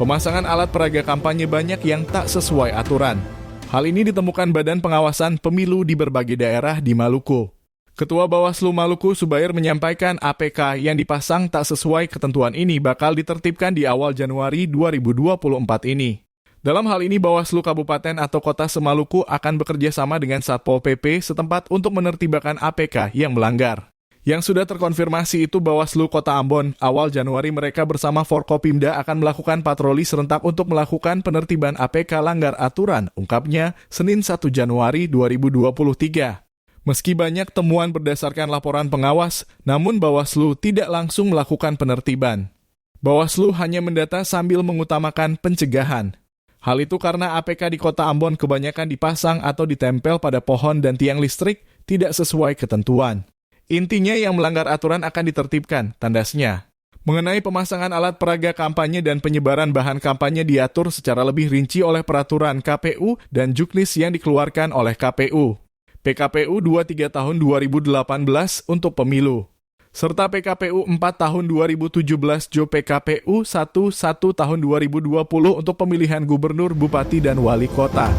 Pemasangan alat peraga kampanye banyak yang tak sesuai aturan. Hal ini ditemukan Badan Pengawasan Pemilu di berbagai daerah di Maluku. Ketua Bawaslu Maluku Subair menyampaikan APK yang dipasang tak sesuai ketentuan ini bakal ditertibkan di awal Januari 2024 ini. Dalam hal ini Bawaslu Kabupaten atau Kota Semaluku akan bekerja sama dengan Satpol PP setempat untuk menertibkan APK yang melanggar. Yang sudah terkonfirmasi itu Bawaslu Kota Ambon, awal Januari mereka bersama Forkopimda akan melakukan patroli serentak untuk melakukan penertiban APK langgar aturan, ungkapnya Senin 1 Januari 2023. Meski banyak temuan berdasarkan laporan pengawas, namun Bawaslu tidak langsung melakukan penertiban. Bawaslu hanya mendata sambil mengutamakan pencegahan. Hal itu karena APK di Kota Ambon kebanyakan dipasang atau ditempel pada pohon dan tiang listrik tidak sesuai ketentuan. Intinya yang melanggar aturan akan ditertibkan, tandasnya. Mengenai pemasangan alat peraga kampanye dan penyebaran bahan kampanye diatur secara lebih rinci oleh peraturan KPU dan juknis yang dikeluarkan oleh KPU. PKPU 23 tahun 2018 untuk pemilu. Serta PKPU 4 tahun 2017 Jo PKPU 11 tahun 2020 untuk pemilihan gubernur, bupati, dan wali kota.